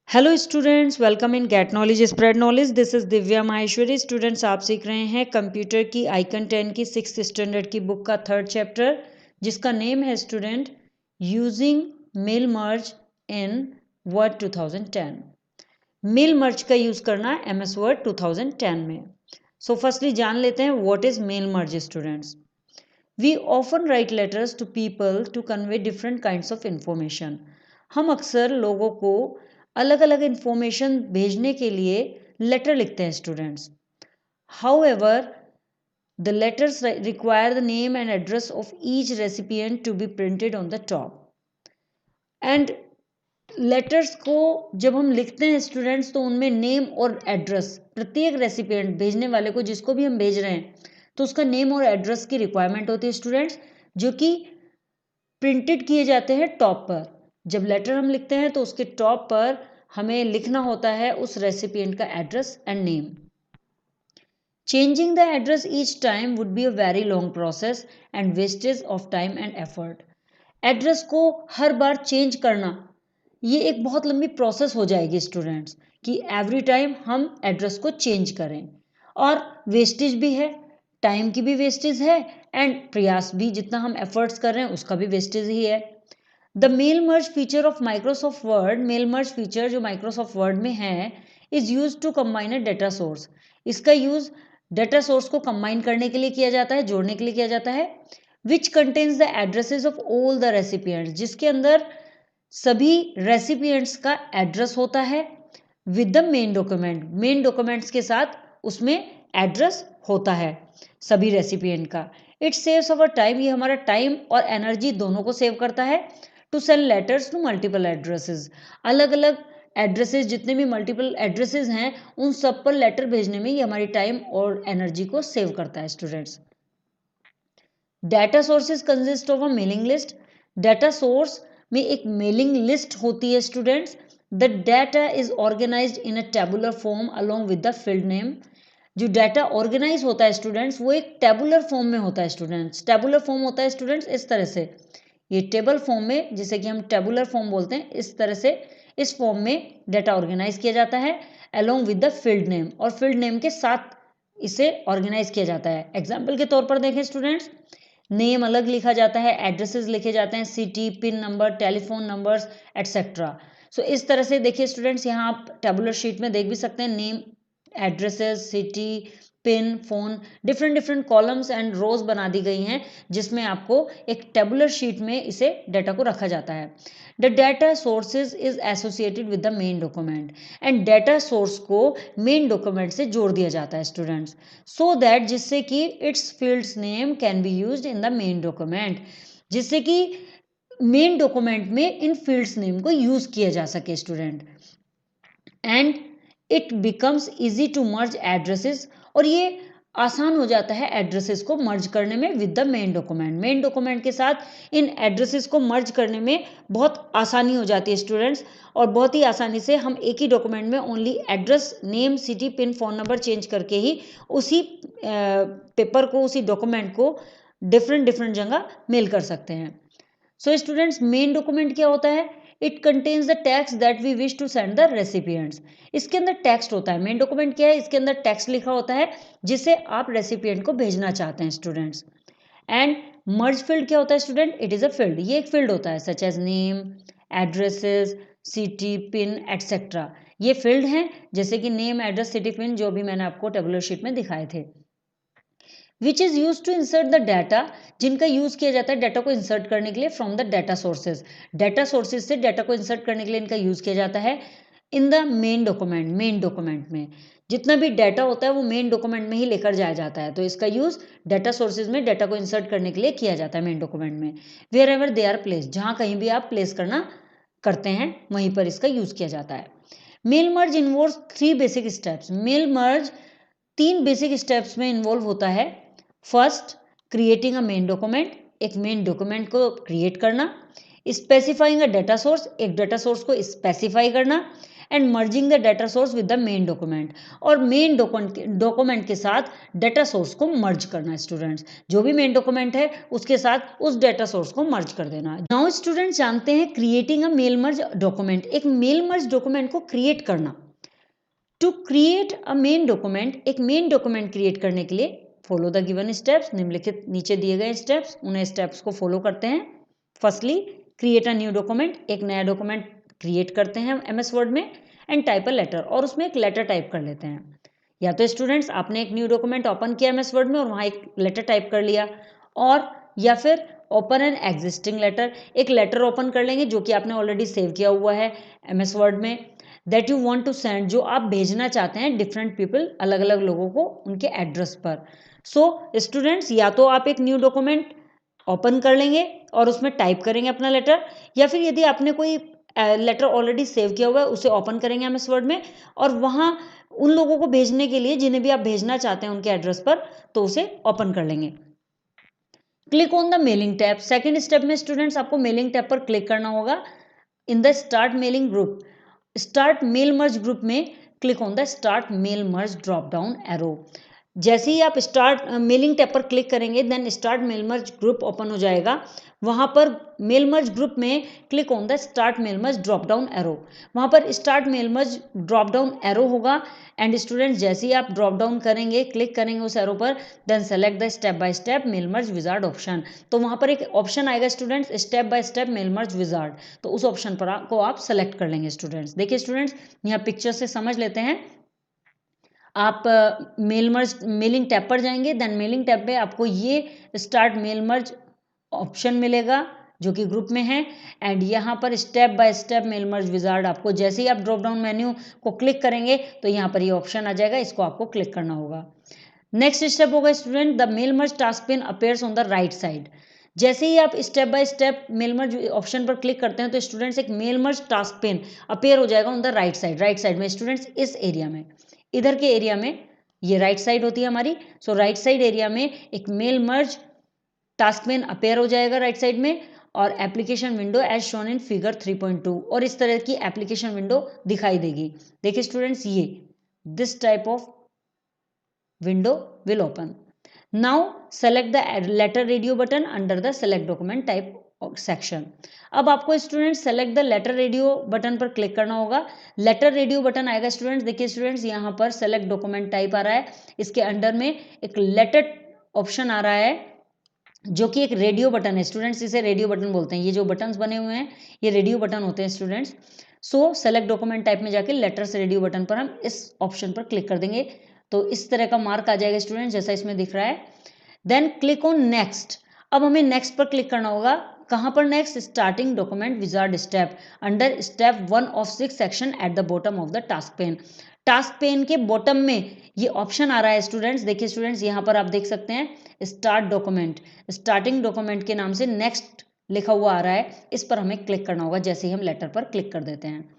Hello students, welcome in get knowledge spread knowledge. This is Divya Maheshwari. Students, आप सीख रहे हैं कंप्यूटर की आइकन 10 की 6th स्टैंडर्ड की बुक का 3rd चैप्टर, जिसका नेम है स्टूडेंट यूजिंग मेल मर्ज इन वर्ड 2010। मेल मर्ज का यूज करना एमएस वर्ड 2010 में। सो फर्स्टली जान लेते हैं what is mail merge. Students, we often write letters to people to convey different kinds of information. हम अक्सर लोगों को अलग अलग इंफॉर्मेशन भेजने के लिए लेटर लिखते हैं students. However, the letters require the name and address of each recipient to be printed on the top. And letters को जब हम लिखते हैं स्टूडेंट्स, तो उनमें नेम और एड्रेस, प्रत्येक रेसिपिएंट भेजने वाले को, जिसको भी हम भेज रहे हैं, तो उसका नेम और एड्रेस की रिक्वायरमेंट होती है स्टूडेंट्स, जो कि प्रिंटेड किए जाते हैं टॉप पर। जब लेटर हम लिखते हैं तो उसके टॉप पर हमें लिखना होता है उस रेसिपिएंट का address and name. Changing the address each time would be a very long process and wastage of time and effort. Address को हर बार चेंज करना, ये एक बहुत लंबी प्रोसेस हो जाएगी स्टूडेंट्स, कि एवरी टाइम हम एड्रेस को चेंज करें, और वेस्टेज भी है, टाइम की भी वेस्टेज है, एंड प्रयास भी, जितना हम एफर्ट्स कर रहे हैं उसका भी वेस्टेज ही है। The mail merge feature of Microsoft Word, mail merge feature जो माइक्रोसॉफ्ट वर्ड में है, is use to combine a data source. इसका यूज डेटा सोर्स को कंबाइन करने के लिए किया जाता है, जोड़ने के लिए किया जाता है। Which contains the addresses of all the recipients, जिसके अंदर सभी रेसिपिएंट्स का एड्रेस होता है, with the main document, main documents के साथ उसमें एड्रेस होता है सभी रेसिपिएंट का। इट सेव्स अवर टाइम, ये हमारा टाइम और एनर्जी दोनों को सेव करता है। To send letters to multiple addresses, अलग अलग एड्रेसेस, जितने भी मल्टीपल एड्रेसेस हैं, उन सब पर लेटर भेजने में ये हमारी टाइम और एनर्जी को सेव करता है students. Data sources consist of a mailing list. Data source में एक मेलिंग लिस्ट होती है students. The data is organised in a tabular form along with the field name. जो डाटा ऑर्गेनाइज होता है स्टूडेंट्स, वो एक टेबुलर फॉर्म में होता है स्टूडेंट्स। टेबुलर फॉर्म होता है स्टूडेंट्स इस तरह से, ये टेबल फॉर्म में, जिसे कि हम टेबुलर फॉर्म बोलते हैं, इस तरह से इस फॉर्म में डाटा ऑर्गेनाइज किया जाता है along with the field name, और फील्ड नेम के साथ इसे ऑर्गेनाइज किया जाता है। एग्जाम्पल के तौर पर देखें स्टूडेंट्स, नेम अलग लिखा जाता है, एड्रेसेस लिखे जाते हैं, city, pin number, telephone numbers, etcetera. So इस तरह से देखिए स्टूडेंट्स, यहाँ आप टेबुलर शीट में देख भी सकते हैं, name, addresses, city, pin, phone, different different columns and rows बना दी गई हैं, जिसमें आपको एक टेबुलर शीट में इसे डाटा को रखा जाता है। The data sources is associated with the main document, and data source को मेन डॉक्यूमेंट से जोड़ दिया जाता है स्टूडेंट्स, सो दैट, जिससे कि its fields name can be used in the main document, जिससे कि मेन डॉक्यूमेंट में इन फील्ड्स नेम को यूज किया जा सके student. And it becomes easy to merge addresses, और ये आसान हो जाता है एड्रेसेस को मर्ज करने में with the main document. Main document के साथ इन एड्रेसेस को मर्ज करने में बहुत आसानी हो जाती है स्टूडेंट्स, और बहुत ही आसानी से हम एक ही डॉक्यूमेंट में only address, name, city, pin, phone number change करके ही उसी पेपर को, उसी डॉक्यूमेंट को डिफरेंट डिफरेंट जगह मेल कर सकते हैं। सो स्टूडेंट्स, मेन डॉक्यूमेंट क्या होता है? It contains the text that we wish to send the recipients. इसके अंदर टेक्स्ट होता है। मेन डॉक्यूमेंट क्या है? इसके अंदर टेक्स्ट लिखा होता है जिसे आप रेसिपिएंट को भेजना चाहते हैं स्टूडेंट्स। एंड मर्ज फील्ड क्या होता है student? It is a field, ये एक फील्ड होता है, such as name, addresses, city, pin, etcetera. ये फील्ड हैं, जैसे कि नेम, एड्रेस, सिटी, पिन, जो भी मैंने आपको टेबुलर शीट में दिखाए थे। Which is use to insert the data, जिनका यूज किया जाता है डाटा को इंसर्ट करने के लिए from the data sources. Data sources से डाटा को इंसर्ट करने के लिए इनका यूज किया जाता है in the main document. Main document में जितना भी डाटा होता है वो मेन डॉक्यूमेंट में ही लेकर जाया जाता है, तो इसका यूज डाटा सोर्सेज में डाटा को इंसर्ट करने के लिए किया जाता है मेन डॉक्यूमेंट में। Wherever they are place, जहां कहीं भी आप प्लेस करना करते हैं वहीं पर इसका यूज किया जाता है। Mail merge involve 3 basic steps. Mail merge 3 basic steps में इन्वॉल्व होता है। First, creating a main document, एक मेन डॉक्यूमेंट को क्रिएट करना। स्पेसिफाइंग अ डाटा सोर्स, एक डाटा सोर्स को स्पेसिफाई करना। And merging the data source with the main document, और मेन डॉक्यूमेंट के साथ डाटा सोर्स को मर्ज करना है स्टूडेंट्स, जो भी मेन डॉक्यूमेंट है उसके साथ उस डाटा सोर्स को मर्ज कर देना। नाउ स्टूडेंट्स जानते हैं creating a mail merge document, एक मेल मर्ज डॉक्यूमेंट को क्रिएट करना। To create a main document, एक मेन डॉक्यूमेंट क्रिएट करने के लिए फॉलो द गिवन स्टेप्स, निम्नलिखित नीचे दिए गए स्टेप्स, उन्हें स्टेप्स को फॉलो करते हैं। Firstly create a new document, एक नया डॉक्यूमेंट क्रिएट करते हैं एमएस वर्ड में, एंड टाइप अ लेटर, और उसमें एक लेटर टाइप कर लेते हैं। या तो स्टूडेंट्स आपने एक न्यू डॉक्यूमेंट ओपन किया एमएस वर्ड में और वहाँ एक लेटर टाइप कर लिया, और या फिर ओपन एन एग्जिस्टिंग लेटर, एक लेटर ओपन कर लेंगे जो कि आपने ऑलरेडी सेव किया हुआ है एमएस वर्ड में, that you want to send, जो आप भेजना चाहते हैं डिफरेंट पीपल, अलग अलग लोगों को उनके एड्रेस पर। सो स्टूडेंट्स या तो आप एक न्यू डॉक्यूमेंट ओपन कर लेंगे और उसमें टाइप करेंगे अपना लेटर, या फिर यदि आपने कोई लेटर ऑलरेडी सेव किया हुआ है उसे ओपन करेंगे एमएस वर्ड में, और वहाँ उन लोगों को भेजने के लिए जिन्हें भी आप भेजना चाहते हैं उनके एड्रेस पर, तो उसे ओपन कर लेंगे। Click on the mailing tab, second step में स्टूडेंट्स आपको मेलिंग टैब पर क्लिक करना होगा। In the start mailing group, start mail merge group में click on the start mail merge drop down arrow. जैसे ही आप स्टार्ट मेलिंग टैब पर क्लिक करेंगे then start mail merge group open हो जाएगा। वहाँ पर मेल मर्ज ग्रुप में click on the start mail merge drop down arrow, वहाँ पर start mail merge drop down arrow होगा। एंड स्टूडेंट्स जैसे ही आप ड्रॉप डाउन करेंगे, क्लिक करेंगे उस एरो पर, then select the step by step mail merge wizard option, तो वहाँ पर एक ऑप्शन आएगा students step by step mail merge wizard, तो उस ऑप्शन पर को आप सेलेक्ट कर लेंगे स्टूडेंट्स। देखिए स्टूडेंट्स यहाँ पिक्चर से समझ लेते हैं। आप मेल मर्ज मेलिंग टैब पर जाएंगे, देन मेलिंग टैब पे आपको ये स्टार्ट मेल मर्ज ऑप्शन मिलेगा जो कि ग्रुप में है, एंड यहाँ पर step by step mail merge wizard, आपको जैसे ही आप ड्रॉप डाउन मेन्यू को क्लिक करेंगे तो यहाँ पर ये ऑप्शन आ जाएगा, इसको आपको क्लिक करना होगा। नेक्स्ट स्टेप होगा student the mail merge task pane appears on the right side. जैसे ही आप step by step mail merge option पर क्लिक करते हैं तो स्टूडेंट्स एक mail merge task pane appear हो जाएगा on the right side, right side में स्टूडेंट्स इस एरिया में, इधर के एरिया में, ये राइट साइड होती है हमारी, सो राइट साइड एरिया में एक mail merge task pane appear हो जाएगा राइट साइड में, और application window as shown in figure 3.2, और इस तरह की एप्लीकेशन विंडो दिखाई देगी। देखिए स्टूडेंट्स ये this type of window will open. Now select the letter radio button under the select document type section. अब आपको students select the letter radio button पर क्लिक करना होगा। लेटर रेडियो बटन आएगा स्टूडेंट्स, देखिए स्टूडेंट्स यहाँ पर सेलेक्ट डॉक्यूमेंट टाइप आ रहा है, इसके अंडर में एक लेटर ऑप्शन आ रहा है जो कि एक रेडियो बटन है स्टूडेंट्स, इसे रेडियो बटन बोलते हैं। ये जो बटन्स बने हुए हैं ये रेडियो बटन होते हैं स्टूडेंट्स। सो सेलेक्ट डॉक्यूमेंट टाइप में जाके लेटर से रेडियो बटन पर हम इस ऑप्शन पर क्लिक कर देंगे, तो इस तरह का मार्क आ जाएगा स्टूडेंट जैसा इसमें दिख रहा है। देन क्लिक ऑन नेक्स्ट, अब हमें नेक्स्ट पर क्लिक करना होगा। कहाँ पर next? Starting document wizard step under step 1 of 6 section eight the bottom of the task pen. Task pane के बॉटम में ये ऑप्शन आ रहा है स्टूडेंट्स, देखिए स्टूडेंट्स यहाँ पर आप देख सकते हैं स्टार्ट डॉक्यूमेंट, स्टार्टिंग डॉक्यूमेंट के नाम से नेक्स्ट लिखा हुआ आ रहा है, इस पर हमें क्लिक करना होगा जैसे ही हम लेटर पर क्लिक कर देते हैं।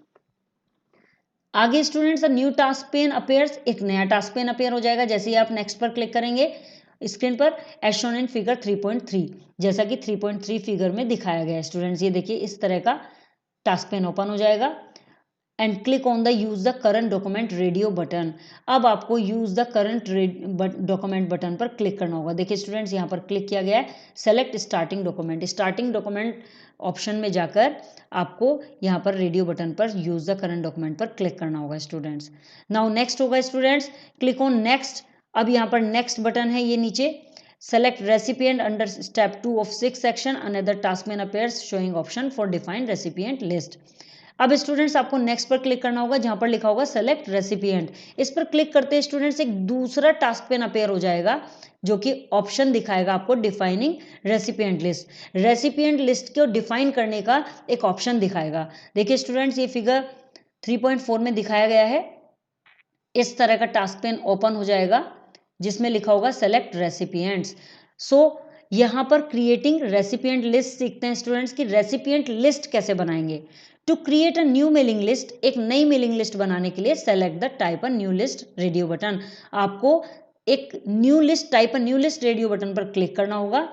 आगे students new task pane appears, एक नया टास्क पेन अपेयर हो जाएगा जैसे ही आप नेक्स्ट पर क्लिक करेंगे स्क्रीन पर, एज शोन इन फिगर 3.3, जैसा कि 3.3 फिगर में दिखाया गया है स्टूडेंट्स। ये देखिए इस तरह का टास्क पेन ओपन हो जाएगा। And click on the use the current document radio button, अब आपको use the current document button पर क्लिक करना होगा। देखिए स्टूडेंट्स यहाँ पर क्लिक किया गया है, select starting document, starting document option में जाकर आपको यहाँ पर रेडियो बटन पर यूज द करंट डॉक्यूमेंट पर क्लिक करना होगा स्टूडेंट्स। नाउ नेक्स्ट होगा स्टूडेंट्स, क्लिक ऑन नेक्स्ट, अब यहाँ पर नेक्स्ट बटन है ये नीचे, select recipient under step 2 of 6 section another task man appears showing option for define recipient list. अब स्टूडेंट्स आपको नेक्स्ट पर क्लिक करना होगा जहां पर लिखा होगा सेलेक्ट रेसिपिएंट, इस पर क्लिक करते हैं स्टूडेंट्स एक दूसरा टास्क पेन अपेयर हो जाएगा जो कि ऑप्शन दिखाएगा आपको defining recipient list, recipient list को डिफाइन करने का एक ऑप्शन दिखाएगा। देखिए स्टूडेंट्स ये फिगर 3.4 में दिखाया गया है, इस तरह का टास्क पेन ओपन हो जाएगा जिसमें लिखा होगा सेलेक्ट रेसिपिएंट्स। सो यहाँ पर क्रिएटिंग रेसिपिएंट लिस्ट सीखते हैं स्टूडेंट्स की रेसिपिएंट लिस्ट कैसे बनाएंगे। To create a new mailing list, एक नई मेलिंग लिस्ट बनाने के लिए select the type a new list radio button, आपको एक new list type a new list radio button पर क्लिक करना होगा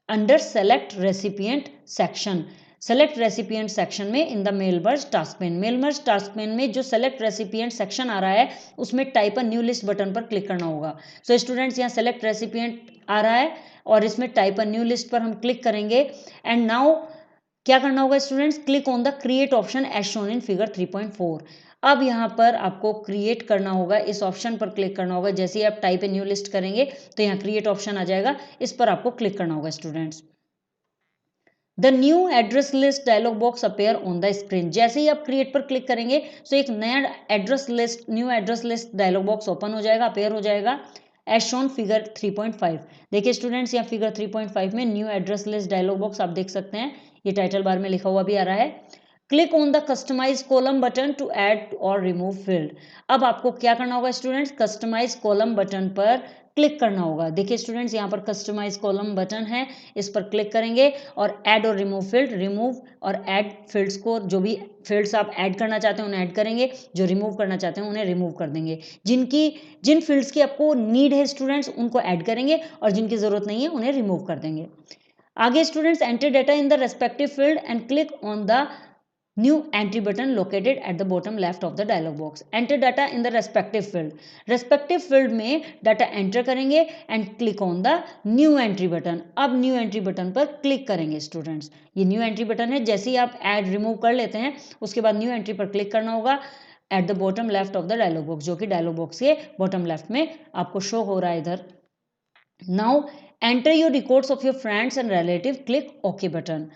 under select recipient section. Select recipient section में in the mail merge task pane, mail merge task pane में जो select recipient section आ रहा है उसमें type a new list button पर क्लिक करना होगा। सो स्टूडेंट्स यहाँ सेलेक्ट रेसिपिएंट आ रहा है और इसमें टाइप अ न्यू लिस्ट पर हम क्लिक करेंगे। एंड नाउ क्या करना होगा students, click on the create option as shown in figure 3.4। अब यहाँ पर आपको क्रिएट करना होगा, इस ऑप्शन पर क्लिक करना होगा। जैसे ही आप टाइप ए न्यू लिस्ट करेंगे तो यहाँ क्रिएट ऑप्शन आ जाएगा, इस पर आपको क्लिक करना होगा students. The new address list dialogue box appear on the screen. जैसे ही आप क्रिएट पर क्लिक करेंगे तो एक नया address list, new address list dialogue box open हो जाएगा, अपेयर हो जाएगा एज शोन फिगर 3.5। देखिए स्टूडेंट्स यहाँ फिगर 3.5 में new address list dialogue box आप देख सकते हैं, ये टाइटल बार में लिखा हुआ भी आ रहा है। Click on the customise column button to add और रिमूव फील्ड। अब आपको क्या करना होगा स्टूडेंट्स, कस्टमाइज कॉलम बटन पर क्लिक करना होगा। देखिए स्टूडेंट्स यहाँ पर कस्टमाइज कॉलम बटन है, इस पर क्लिक करेंगे और ऐड और रिमूव फील्ड, रिमूव और ऐड फील्ड्स को, जो भी फील्ड्स आप ऐड करना चाहते हैं उन्हें ऐड करेंगे, जो रिमूव करना चाहते हैं उन्हें रिमूव कर देंगे। जिन फील्ड्स की आपको नीड है स्टूडेंट्स उनको ऐड करेंगे और जिनकी जरूरत नहीं है उन्हें रिमूव कर देंगे। आगे students enter data in the respective field and click on the new entry button located at the bottom left of the dialogue box. Enter data in the respective field, respective field में data enter करेंगे and click on the new entry button. अब new entry button पर click करेंगे students, ये new entry button है। जैसे ही आप ऐड रिमूव कर लेते हैं उसके बाद न्यू एंट्री पर क्लिक करना होगा at the bottom left of the dialogue box, जो कि डायलॉग बॉक्स के बॉटम लेफ्ट में आपको शो हो रहा है इधर। Now enter your records of your friends and relative, click okay button.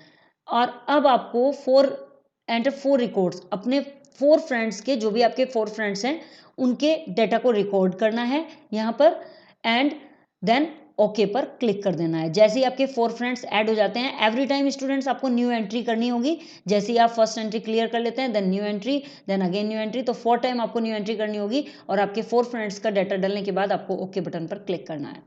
और अब आपको एंटर 4 रिकॉर्ड्स, अपने 4 फ्रेंड्स के, जो भी आपके 4 फ्रेंड्स हैं उनके डेटा को रिकॉर्ड करना है यहाँ पर एंड देन ओके पर क्लिक कर देना है। जैसे ही आपके 4 फ्रेंड्स ऐड हो जाते हैं, एवरी टाइम स्टूडेंट्स आपको न्यू एंट्री करनी होगी। जैसे ही आप फर्स्ट एंट्री क्लियर कर लेते हैं then new entry, then again new entry, तो 4 टाइम आपको न्यू एंट्री करनी होगी और आपके 4 फ्रेंड्स का डाटा डालने के बाद आपको ओके बटन पर क्लिक करना है।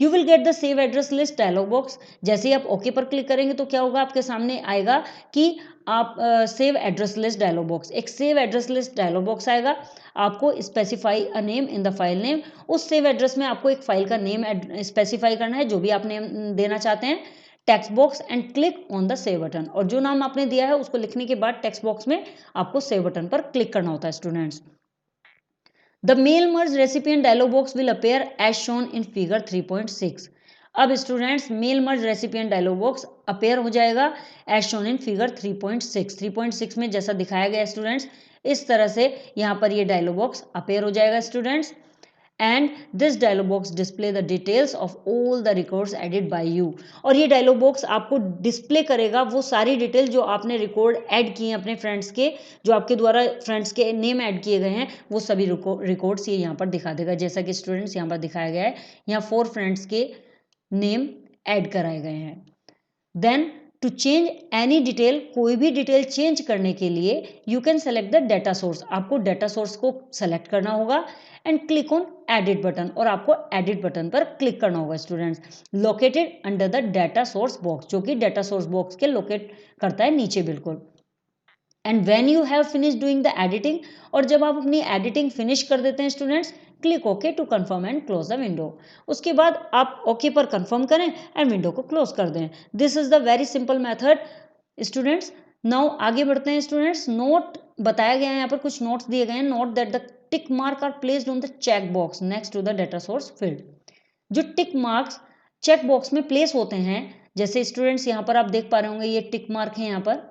You will get the save address list dialogue box. जैसे ही आप ओके पर क्लिक करेंगे तो क्या होगा, आपके सामने आएगा कि आप save address list dialogue box, एक save address list dialogue box आएगा। आपको specify a name in the file name, उस सेव एड्रेस में आपको एक फाइल का नेम स्पेसिफाई करना है, जो भी आप नेम देना चाहते हैं। Text box and click on the save button, और जो नाम आपने दिया है उसको लिखने के बाद टेक्स्ट बॉक्स में आपको सेव बटन पर क्लिक करना होता है students. The mail merge recipient dialog box will appear as shown in figure 3.6। अब students mail merge recipient dialogue box appear हो जाएगा एज शोन इन फिगर 3.6। 3.6 में जैसा दिखाया गया स्टूडेंट्स, इस तरह से यहाँ पर ये डायलॉग बॉक्स अपेयर हो जाएगा students. And this dialogue box display the details of all the records added by you. और ये डायलॉग बॉक्स आपको डिस्प्ले करेगा वो सारी डिटेल जो आपने रिकॉर्ड ऐड किए हैं अपने फ्रेंड्स के, जो आपके द्वारा फ्रेंड्स के नेम ऐड किए गए हैं, वो सभी रिकॉर्ड्स ये यहाँ पर दिखा देगा। जैसा कि स्टूडेंट्स यहाँ पर दिखाया गया है, यहाँ 4 फ्रेंड्स के नेम ऐड कराए गए हैं। Then to change any detail, कोई भी डिटेल चेंज करने के लिए you can select the data source, आपको डाटा सोर्स को सेलेक्ट करना होगा and click on edit button, और आपको एडिट बटन पर क्लिक करना होगा students, located under the data source box, जो कि डाटा सोर्स बॉक्स के लोकेट करता है नीचे बिल्कुल। And when you have finish doing the editing, और जब आप अपनी एडिटिंग फिनिश कर देते हैं students, click okay to confirm and close the window. उसके बाद आप ओके पर कंफर्म करें एंड विंडो को क्लोज कर दें। This is the very simple method students. Now आगे बढ़ते हैं स्टूडेंट्स। नोट बताया गया है, यहाँ पर कुछ नोट्स दिए गए हैं। Note that the tick mark are placed on the check box next to the data source field. जो टिक मार्क्स चेक बॉक्स में प्लेस होते हैं, जैसे स्टूडेंट्स यहाँ पर आप देख पा रहे होंगे ये टिक मार्क है, यहाँ पर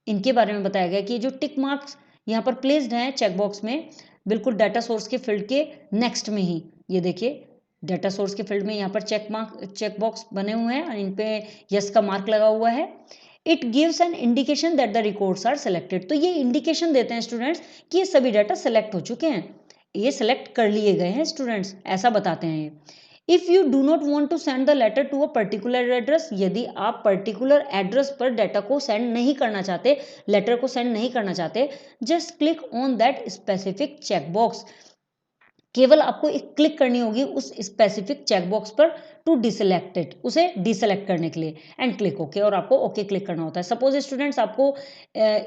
इनके बारे में बताया गया कि जो टिक मार्क्स यहाँ पर प्लेस्ड हैं चेक बॉक्स में, बिल्कुल डाटा सोर्स के फील्ड के नेक्स्ट में ही, ये देखिए डाटा सोर्स के फील्ड में यहाँ पर चेक बॉक्स बने हुए हैं और इन पे यस का मार्क लगा हुआ है। It gives an indication that the records are selected, तो ये इंडिकेशन देते हैं स्टूडेंट्स कि ये सभी डाटा सेलेक्ट हो चुके हैं, ये सेलेक्ट कर लिए गए हैं स्टूडेंट्स, ऐसा बताते हैं ये। If you do not want to send the letter to a particular address, यदि आप पर्टिकुलर एड्रेस पर डाटा को सेंड नहीं करना चाहते, लेटर को सेंड नहीं करना चाहते, just click on that specific check box, केवल आपको एक क्लिक करनी होगी उस स्पेसिफिक चेक बॉक्स पर टू डिसेलेक्ट इट, उसे डिसेलेक्ट करने के लिए, एंड क्लिक ओके, और आपको ओके क्लिक करना होता है। सपोज स्टूडेंट्स आपको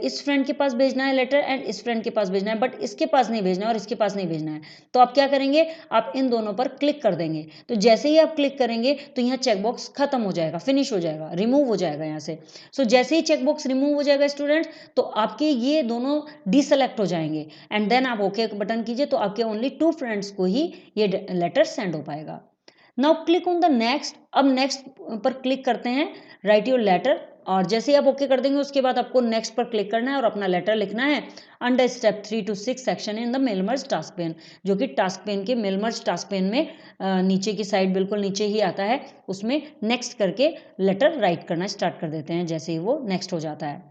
इस फ्रेंड के पास भेजना है लेटर एंड इस फ्रेंड के पास भेजना है, बट इसके पास नहीं भेजना है और इसके पास नहीं भेजना है, तो आप क्या करेंगे, आप इन दोनों पर क्लिक कर देंगे। तो जैसे ही आप क्लिक करेंगे तो यहाँ चेकबॉक्स खत्म हो जाएगा, फिनिश हो जाएगा, रिमूव हो जाएगा यहाँ से। सो जैसे ही चेकबॉक्स रिमूव हो जाएगा स्टूडेंट्स, तो आपके ये दोनों डिसेलेक्ट हो जाएंगे, एंड देन आप ओके बटन कीजिए, तो आपके ओनली 2 फ्रेंड्स को ही ये लेटर सेंड हो पाएगा। Now click on the next, अब नेक्स्ट पर क्लिक करते हैं, राइट योर लेटर, और जैसे ही आप ओके कर देंगे उसके बाद आपको नेक्स्ट पर क्लिक करना है और अपना लेटर लिखना है under step 3 to 6 section in the mail merge task pane, जो कि टास्क पेन के मेल मर्ज टास्क पेन में नीचे की साइड बिल्कुल नीचे ही आता है, उसमें नेक्स्ट करके लेटर राइट करना स्टार्ट कर देते हैं जैसे ही वो नेक्स्ट हो जाता है।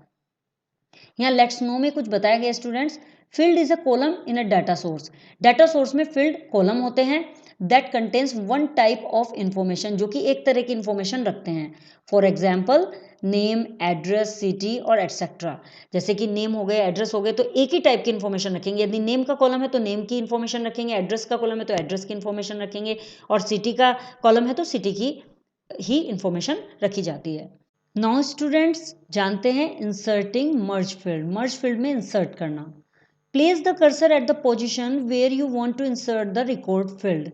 यहाँ लेट्स नो में कुछ बताया गया students, field is a column in a data source, data source में फील्ड कॉलम होते हैं that contains one type of information, जो कि एक तरह की इंफॉर्मेशन रखते हैं। For example name, address, city और एटसेट्रा। जैसे कि नेम हो गए, एड्रेस हो गए, तो एक ही टाइप की इंफॉर्मेशन रखेंगे। यदि नेम का कॉलम है तो नेम की इंफॉर्मेशन रखेंगे, एड्रेस का कॉलम है तो एड्रेस की इंफॉर्मेशन रखेंगे, और सिटी का कॉलम है तो सिटी की ही इंफॉर्मेशन रखी जाती है। नाउ स्टूडेंट्स जानते हैं inserting merge field, merge field में इंसर्ट करना। Place the cursor at the position where you want to insert the record field.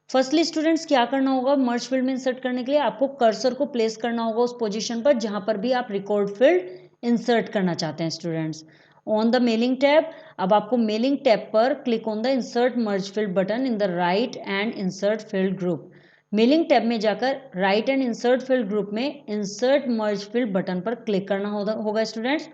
Firstly students क्या करना होगा, मर्ज फील्ड में इंसर्ट करने के लिए आपको कर्सर को प्लेस करना होगा उस पोजीशन पर जहां पर भी आप रिकॉर्ड फील्ड इंसर्ट करना चाहते हैं students. On the mailing tab, अब आपको मेलिंग टैब पर click on the insert merge field button in the right end insert field group. Mailing tab में जाकर right end insert field group में insert merge field button पर click करना होगा students.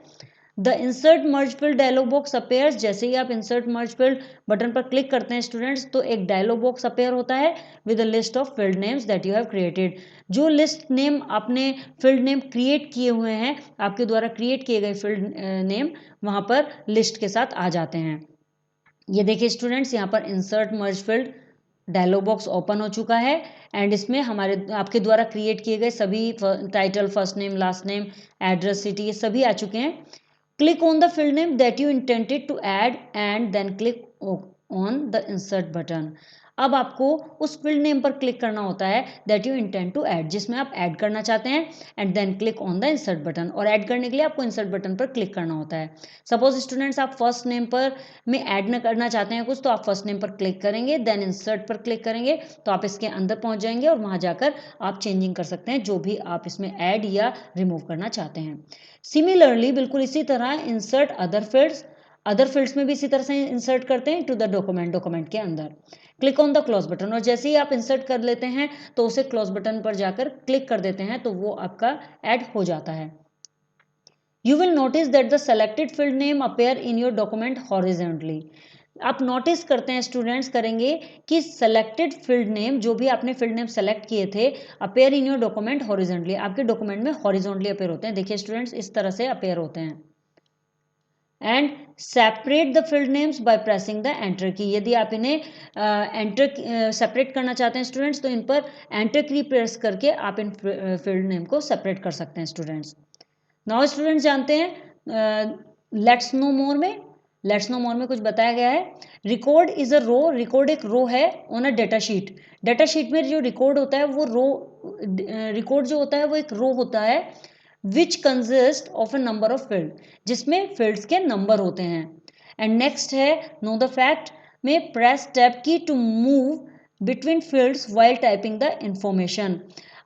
The insert merge field dialogue box appears, जैसे ही आप insert merge field button पर क्लिक करते हैं स्टूडेंट्स, तो एक डायलॉग बॉक्स अपेयर होता है with a list of field names that you have created. जो लिस्ट नेम आपने फील्ड नेम क्रिएट किए हुए हैं, आपके द्वारा क्रिएट किए गए फील्ड नेम वहां पर लिस्ट के साथ आ जाते हैं। ये देखिए स्टूडेंट्स, यहाँ पर insert merge field dialogue box open हो चुका है, एंड इसमें हमारे आपके द्वारा क्रिएट किए गए सभी title, first name, last name, address, city, ये सभी आ चुके हैं। Click on the field name that you intended to add and then click on the insert button. अब आपको उस फील्ड नेम पर क्लिक करना होता है that you intend to add, जिसमें आप ऐड करना चाहते हैं, and then click on the insert button, और ऐड करने के लिए आपको इंसर्ट बटन पर क्लिक करना होता है। सपोज स्टूडेंट्स आप फर्स्ट नेम पर में ऐड न करना चाहते हैं कुछ, तो आप फर्स्ट नेम पर क्लिक करेंगे, देन इंसर्ट पर क्लिक करेंगे, तो आप इसके अंदर पहुंच जाएंगे और वहां जाकर आप चेंजिंग कर सकते हैं जो भी आप इसमें ऐड या रिमूव करना चाहते हैं। सिमिलरली बिल्कुल इसी तरह insert other fields, other fields में भी इसी तरह से इंसर्ट करते हैं टू द डॉक्यूमेंट, डॉक्यूमेंट के अंदर click on the close button, और जैसे ही आप इंसर्ट कर लेते हैं तो उसे क्लोज बटन पर जाकर क्लिक कर देते हैं, तो वो आपका ऐड हो जाता है। You will notice that the selected field name appear in your document horizontally. आप नोटिस करते हैं स्टूडेंट्स करेंगे कि सेलेक्टेड फील्ड नेम, जो भी आपने फील्ड नेम सेलेक्ट किए थे, appear in your document horizontally, आपके डॉक्यूमेंट में हॉरिजॉन्टली अपेयर होते हैं। देखिए स्टूडेंट्स इस तरह से अपेयर होते हैं। And separate the field names by pressing the enter की, यदि आप इन्हें एंटर सेपरेट करना चाहते हैं स्टूडेंट्स, तो इन पर एंटर की प्रेस करके आप इन फील्ड नेम को सेपरेट कर सकते हैं स्टूडेंट्स। नाउ स्टूडेंट्स जानते हैं लेट्स नो मोर में, लेट्स नो मोर में कुछ बताया गया है। Record is a row, record एक रो है on a data sheet, data sheet में जो रिकॉर्ड होता है वो रो, रिकॉर्ड जो होता है वो एक रो होता है which consist of a number of field, जिसमें फील्ड्स के नंबर होते हैं। एंड नेक्स्ट है नो द फैक्ट में press tab key to move between fields while typing the information.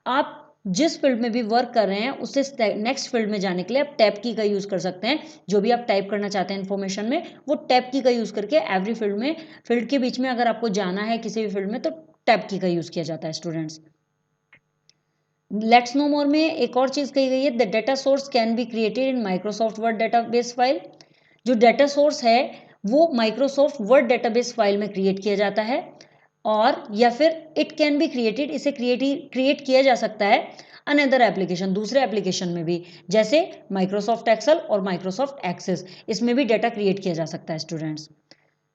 आप जिस फील्ड में भी वर्क कर रहे हैं उससे नेक्स्ट फील्ड में जाने के लिए आप टैब की का यूज कर सकते हैं। जो भी आप टाइप करना चाहते हैं इन्फॉर्मेशन में, वो टैब की का यूज करके एवरी फील्ड में, फील्ड के बीच में अगर आपको जाना है किसी भी फील्ड में, तो टैब की का यूज किया जाता है स्टूडेंट्स। लेट्स नो मोर में एक और चीज कही गई है, the data source can be created in Microsoft word database file. जो डेटा सोर्स है वो माइक्रोसॉफ्ट वर्ड डेटाबेस फाइल में क्रिएट किया जाता है, और या फिर इट कैन बी क्रिएटेड, इसे क्रिएट किया जा सकता है अनदर एप्लीकेशन, दूसरे एप्लीकेशन में भी, जैसे माइक्रोसॉफ्ट एक्सेल और माइक्रोसॉफ्ट एक्सेस, इसमें भी डेटा क्रिएट किया जा सकता है स्टूडेंट्स।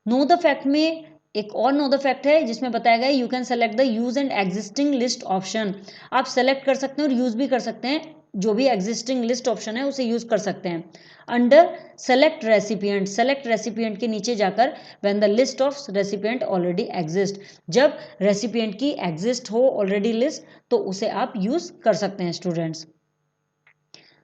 नो द फैक्ट में एक और नो द फैक्ट है जिसमें बताया गया you can select the use and existing list option. आप सेलेक्ट कर सकते हैं और यूज भी कर सकते हैं जो भी एग्जिस्टिंग लिस्ट ऑप्शन है उसे यूज कर सकते हैं। अंडर सेलेक्ट रेसिपिएंट के नीचे जाकर when the list of recipient already exist, जब रेसिपिएंट की एग्जिस्ट हो ऑलरेडी लिस्ट तो उसे आप यूज कर सकते हैं स्टूडेंट्स।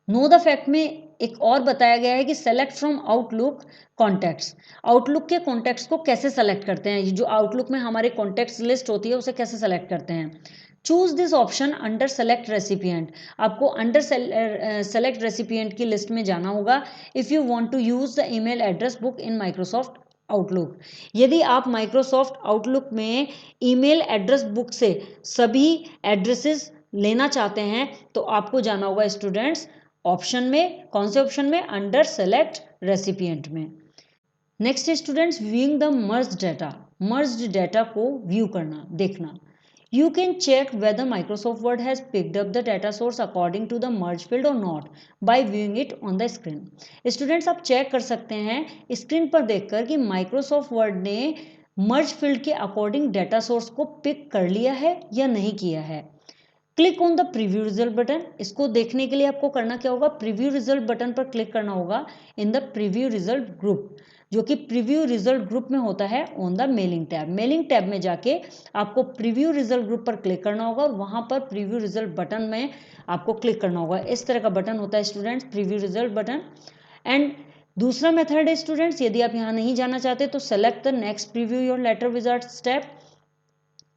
नो द फैक्ट में एक और बताया गया है कि select from outlook contacts. Outlook के कॉन्टैक्ट्स को कैसे सेलेक्ट करते हैं, जो आउटलुक में हमारे कॉन्टैक्ट्स लिस्ट होती है उसे कैसे सेलेक्ट करते हैं। Choose this option under select recipient. आपको अंडर सेलेक्ट रेसिपिएंट की लिस्ट में जाना होगा if you want to use the email address book in Microsoft Outlook. यदि आप माइक्रोसॉफ्ट आउटलुक में ईमेल एड्रेस बुक से सभी एड्रेसेस लेना चाहते हैं तो आपको जाना होगा स्टूडेंट्स ऑप्शन में, कौन से ऑप्शन में, अंडर सेलेक्ट रेसिपिएंट में। नेक्स्ट है students viewing the merged data. Merged data को व्यू करना, देखना। You can check whether Microsoft Word has picked up the data source according to the merge field or not by viewing it on the screen. Students आप check कर सकते हैं screen पर देखकर कि Microsoft Word ने मर्ज फील्ड के according data source को पिक कर लिया है या नहीं किया है। Click on the preview result button. इसको देखने के लिए आपको करना क्या होगा, प्रीव्यू रिजल्ट बटन पर क्लिक करना होगा in the preview result group, जो कि प्रीव्यू रिजल्ट ग्रुप में होता है on the mailing tab. Mailing tab में जाके आपको प्रीव्यू रिजल्ट ग्रुप पर क्लिक करना होगा और वहां पर प्रीव्यू रिजल्ट बटन में आपको क्लिक करना होगा। इस तरह का बटन होता है students, preview result button. And दूसरा मेथड है स्टूडेंट्स, यदि आप यहाँ नहीं जाना चाहते तो select the next preview your letter wizard step.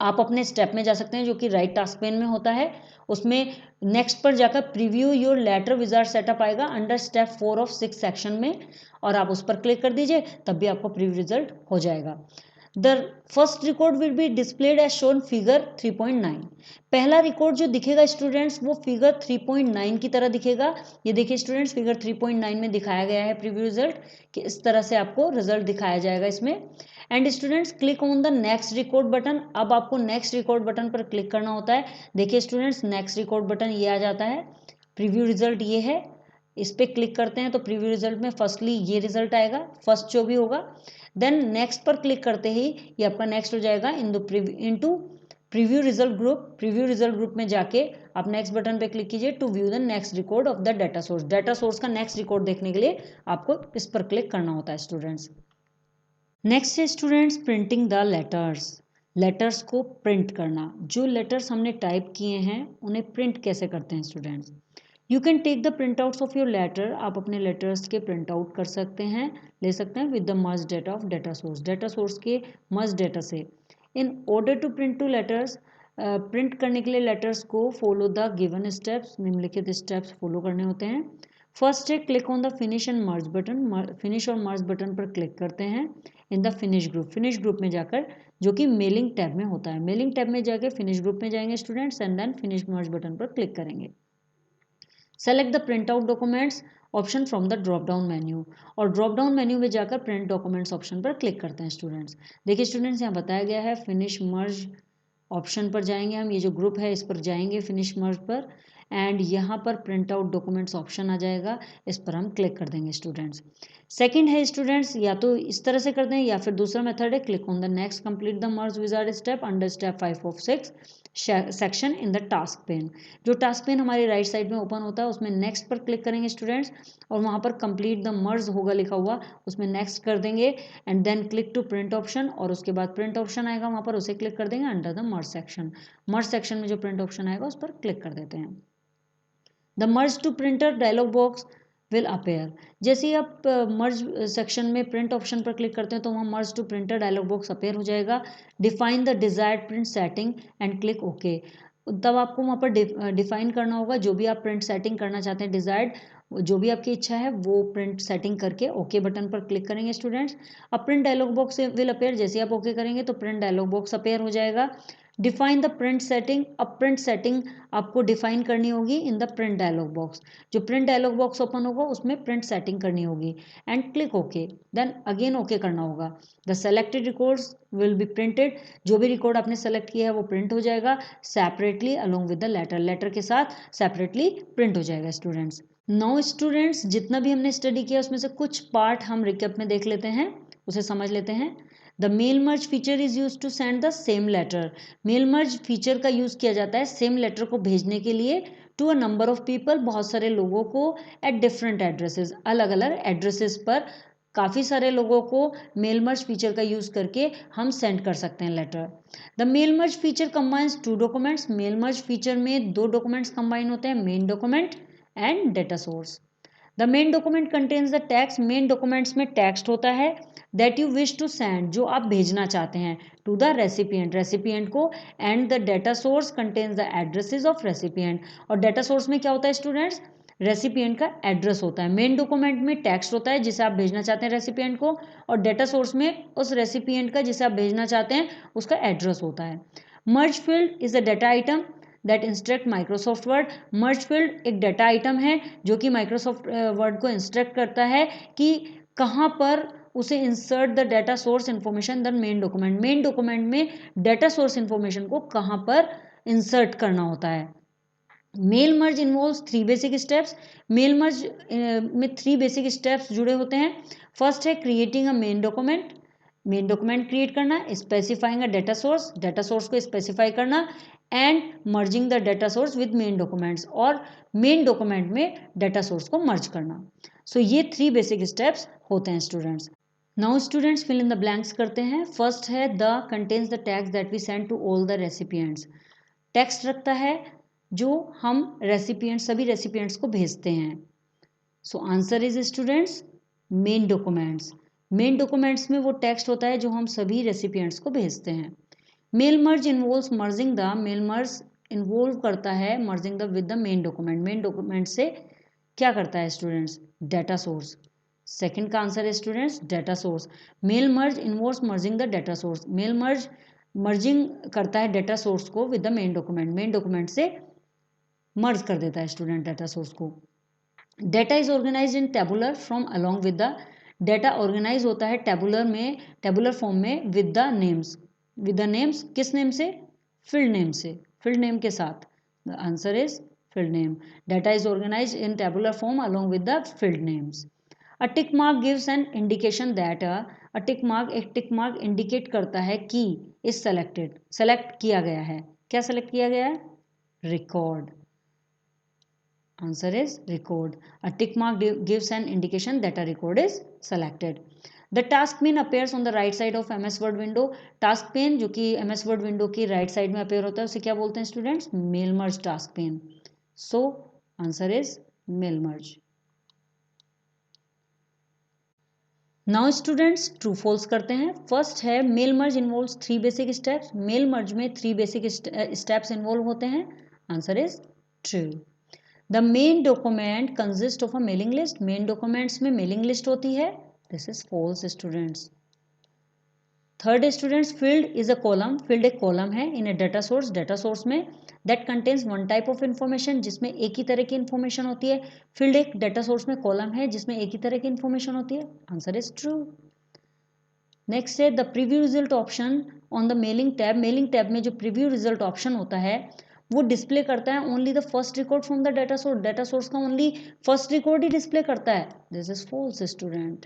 आप अपने स्टेप में जा सकते हैं जो कि राइट टास्क पेन में होता है, उसमें नेक्स्ट पर जाकर preview your letter wizard setup आएगा अंडर स्टेप 4 ऑफ 6 सेक्शन में, और आप उस पर क्लिक कर दीजिए तब भी आपको प्रीव्यू रिजल्ट हो जाएगा। The first record will be displayed as shown figure 3.9। पहला रिकॉर्ड जो दिखेगा स्टूडेंट्स वो फिगर 3.9 की तरह दिखेगा। ये देखिए स्टूडेंट्स फिगर 3.9 में दिखाया गया है प्रीव्यू रिजल्ट कि इस तरह से आपको रिजल्ट दिखाया जाएगा इसमें। And students click on the next record button. अब आपको नेक्स्ट रिकॉर्ड बटन पर क्लिक करना होता है। देखिए स्टूडेंट्स नेक्स्ट रिकॉर्ड बटन ये आ जाता है, प्रीव्यू रिजल्ट ये है, इस पर क्लिक करते हैं तो प्रीव्यू रिजल्ट में फर्स्टली ये रिजल्ट आएगा, फर्स्ट जो भी होगा। देन नेक्स्ट पर क्लिक करते ही ये आपका नेक्स्ट हो जाएगा into preview result group. Preview result group में जाके आप नेक्स्ट बटन पे क्लिक कीजिए to view the next record of the data source. Data source का नेक्स्ट रिकॉर्ड देखने के लिए आपको इस पर क्लिक करना होता है स्टूडेंट्स। नेक्स्ट है students printing the letters. Letters को प्रिंट करना, जो लेटर्स हमने टाइप किए हैं उन्हें प्रिंट कैसे करते हैं students. You can take the print outs of your letter. आप अपने लेटर्स के प्रिंट आउट कर सकते हैं, ले सकते हैं with the merge data of data source, data source के मर्ज डेटा से। In order to print to letters, print करने के लिए लेटर्स को फॉलो द गिवन स्टेप्स, निम्नलिखित स्टेप्स फॉलो करने होते हैं। फर्स्ट है click on the finish and merge button. Finish और मर्ज बटन पर क्लिक करते हैं in the finish group. Finish group में जाकर जो कि मेलिंग टैब में होता है, मेलिंग टैब में जाकर फिनिश ग्रुप में जाएंगे students and then finish merge button पर क्लिक करेंगे। Select the print out documents option from the drop down menu, और ड्रॉप डाउन मेन्यू में जाकर प्रिंट डॉक्यूमेंट्स ऑप्शन पर क्लिक करते हैं स्टूडेंट्स। देखिए स्टूडेंट्स यहाँ बताया गया है फिनिश मर्ज ऑप्शन पर जाएंगे हम, ये जो ग्रुप है इस पर जाएंगे फिनिश मर्ज पर, एंड यहाँ पर प्रिंट आउट डॉक्यूमेंट्स ऑप्शन आ जाएगा, इस पर हम क्लिक कर देंगे स्टूडेंट्स। सेकंड है स्टूडेंट्स, या तो इस तरह से कर दें या फिर दूसरा मेथड है click on the next complete the merge wizard step under step 5 of 6 section in the task pane. जो टास्क पेन हमारी राइट साइड में ओपन होता है उसमें नेक्स्ट पर क्लिक करेंगे स्टूडेंट्स, और वहाँ पर कंप्लीट द मर्ज होगा लिखा हुआ, उसमें नेक्स्ट कर देंगे and then click to print option, और उसके बाद प्रिंट ऑप्शन आएगा वहाँ पर उसे क्लिक कर देंगे under the merge section. Merge section में जो प्रिंट ऑप्शन आएगा उस पर क्लिक कर देते हैं। The merge to printer dialog box will appear. जैसे ही आप मर्ज सेक्शन में प्रिंट ऑप्शन पर क्लिक करते हैं तो वहाँ merge to printer dialog box appear हो जाएगा। Define the desired print setting and click okay. तब आपको वहाँ पर डिफाइन करना होगा जो भी आप प्रिंट सेटिंग करना चाहते हैं, डिजायर्ड जो भी आपकी इच्छा है वो प्रिंट सेटिंग करके ओके बटन पर क्लिक करेंगे स्टूडेंट्स। अब print dialogue box will appear, जैसे आप ओके करेंगे तो प्रिंट डायलॉग बॉक्स अपेयर हो जाएगा। Define the print setting. अब प्रिंट सेटिंग आपको डिफाइन करनी होगी in the print dialogue box. जो प्रिंट डायलॉग बॉक्स ओपन होगा उसमें प्रिंट सेटिंग करनी होगी and click okay, then again okay करना होगा। The selected records will be printed. जो भी रिकॉर्ड आपने सेलेक्ट किया है वो प्रिंट हो जाएगा separately along with the letter, letter के साथ सेपरेटली प्रिंट हो जाएगा स्टूडेंट्स। नाउ स्टूडेंट्स जितना भी हमने स्टडी किया उसमें से कुछ पार्ट हम रिकैप में देख लेते हैं, उसे समझ लेते हैं। The mail merge feature is use to send the same letter. Mail merge feature का यूज किया जाता है सेम लेटर को भेजने के लिए to a number of people, बहुत सारे लोगों को एट डिफरेंट एड्रेसेस, अलग अलग एड्रेसेस पर काफ़ी सारे लोगों को मेल मर्ज फीचर का यूज़ करके हम सेंड कर सकते हैं letter. The mail merge feature combines two documents, mail merge feature में दो डॉक्यूमेंट्स कंबाइन होते हैं, main document and data source. The main document contains the text, main documents में टेक्स्ट होता है that you wish to send, जो आप भेजना चाहते हैं, टू द रेसिपिएंट, रेसिपिएंट को, and the data source contains the addresses of recipient. और डेटा सोर्स में क्या होता है स्टूडेंट्स, रेसिपिएंट का एड्रेस होता है। मेन डॉक्यूमेंट में टेक्स्ट होता है जिसे आप भेजना चाहते हैं रेसिपिएंट को, और डेटा सोर्स में उस रेसिपिएंट का जिसे आप भेजना चाहते हैं उसका एड्रेस होता है। मर्ज field is a data item that instruct Microsoft word, merge field एक डेटा आइटम है जो कि माइक्रोसॉफ्ट वर्ड को इंस्ट्रक्ट करता है कि कहाँ पर उसे insert the data source information the main document, main document में डेटा सोर्स इंफॉर्मेशन को कहाँ पर इंसर्ट करना होता है। Mail merge involves three basic steps, mail merge में थ्री बेसिक स्टेप्स जुड़े होते हैं। फर्स्ट है creating a main document, main document create करना, specifying a data source, data source को स्पेसिफाई करना, and merging the data source with main documents, और main document में डेटा सोर्स को मर्ज करना। सो ये थ्री बेसिक स्टेप्स होते हैं students. Now students fill in the blanks करते हैं। फर्स्ट है the contains the tags that we send to all the recipients, text रखता है जो हम रेसिपिएंट सभी रेसिपिएंट्स को भेजते हैं। So answer is students main documents, main documents में वो टेक्स्ट होता है जो हम सभी रेसिपिएंट्स को भेजते हैं। Mail merge involves merging the, mail merge involve करता है merging the with the main document, main document से क्या करता है स्टूडेंट्स, डेटा सोर्स। सेकंड का आंसर है students data source, mail merge involves merging the data source, mail merge merging करता है डेटा सोर्स को with the main document, main document से मर्ज कर देता है स्टूडेंट डेटा सोर्स को। Data is organise in tabular from along with the, data organise होता है टेबुलर में, टेबुलर फॉर्म में with the names, with the names किस नेम से, फील्ड नेम से, फील्ड नेम के साथ। The answer is field name, data is organise in tabular form along with the field names. A tick mark gives an indication that, a tick mark, एक tick mark indicate करता है कि is selected, select किया गया है, क्या select किया गया है, record. Answer is record. A tick mark gives an indication that a record is selected. The task pane appears on the right side of MS Word window. Task pane जो कि MS Word window की right side में appear होता है उसे क्या बोलते हैं students? Mail merge task pane. So answer is mail merge. Now students true false करते हैं। First है mail merge involves three basic steps. Mail merge में three basic steps involve होते हैं। Answer is true. The main document consist of a mailing list, main documents में mailing list होती है, this is false students. Third students field is a column, field एक column है in a data source, data source में that contains one type of information, जिसमें एक ही तरह की इन्फॉर्मेशन होती है। फील्ड एक डेटा सोर्स में कॉलम है जिसमें एक ही तरह की इन्फॉर्मेशन होती है, आंसर इज ट्रू। नेक्स्ट है the preview result option on the mailing tab, mailing tab में जो प्रीव्यू रिजल्ट ऑप्शन होता है वो डिस्प्ले करता है only the first record from the data source, data source का ओनली फर्स्ट रिकॉर्ड ही डिस्प्ले करता है, this is false student.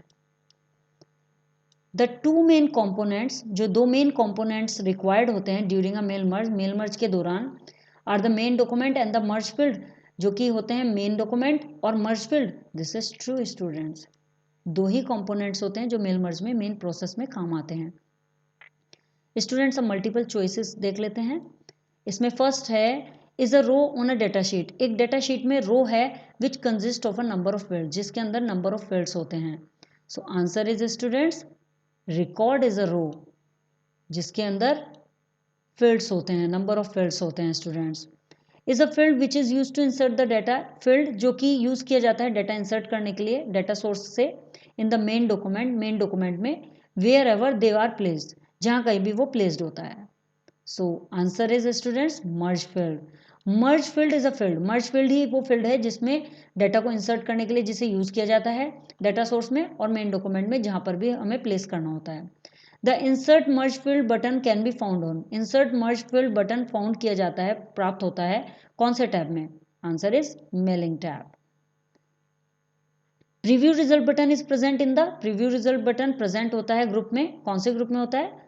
The two main components, जो दो मेन कंपोनेंट्स रिक्वायर्ड होते हैं ड्यूरिंग अ मेल मर्ज के दौरान, are the main document and the merge field, जो कि होते हैं मेन डॉक्यूमेंट और merge field, this is true students. दो ही कंपोनेंट्स होते हैं जो मेल मर्ज में मेन प्रोसेस में काम आते हैं। स्टूडेंट्स अब मल्टीपल चॉइसेस देख लेते हैं। इसमें फर्स्ट है is a row on a data sheet, एक डेटा शीट में रो है which consist of a number of field, जिसके अंदर नंबर ऑफ फील्ड्स होते हैं। So answer is students record is a row जिसके अंदर फील्ड्स होते हैं, नंबर ऑफ फील्ड्स होते हैं students. Is a field which is use to insert the data, field जो कि यूज किया जाता है डेटा इंसर्ट करने के लिए डेटा सोर्स से in the main document, main document में wherever they are placed, जहां कहीं भी वो प्लेस्ड होता है। So answer is students merge field, merge field is a field, merge field ही वो फील्ड है जिसमें डेटा को इंसर्ट करने के लिए जिसे यूज किया जाता है डेटा सोर्स में और मेन डॉक्यूमेंट में जहां पर भी हमें प्लेस करना होता है। The insert merge field button can be found on, insert merge field button found किया जाता है, प्राप्त होता है कौन से टैब में, answer is mailing tab. Preview result button is present in the, preview result button present होता है ग्रुप में, कौन से ग्रुप में होता है,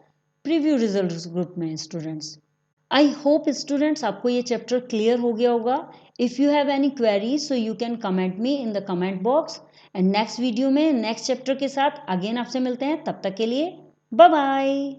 प्रीव्यू रिजल्ट ग्रुप में स्टूडेंट्स। आई होप स्टूडेंट्स आपको ये चैप्टर क्लियर हो गया होगा. If you have any queries so you can comment me in the comment box. And next video में नेक्स्ट चैप्टर के साथ अगेन आपसे मिलते हैं. तब तक के लिए बाय बाय.